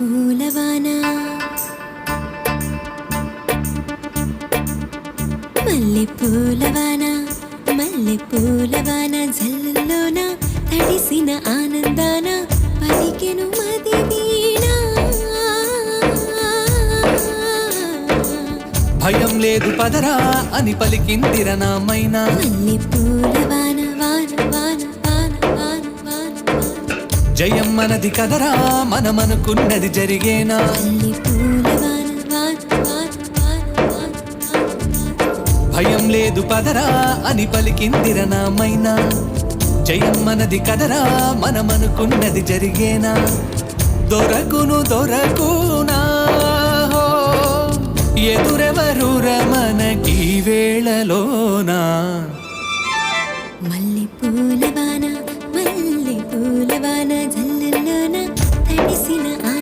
పూలవాన మల్లె పూలవాన మల్లె పూలవాన జల్లులోన తడిసిన ఆనందాన పలికెను మది వీణ భయం లేదు పదరా అని పలికిందిర నామైనా మల్లె పూలవాన వాన వాన వాన వాన వాన జయం మనది కదరా మనమనుకున్నది జరిగేనా మల్లె పూలవాన వాన వాన వాన వాన భయం లేదు పదరా అని పలికిందిర నామైనా జయం మనది కదరా మనమనుకున్నది జరిగేనా దొరకునా ఎదురెవరుర మనకి వేళలోనా మల్లె పూలవాన మల్లె పూలవాన జల్లులోన తడిసిన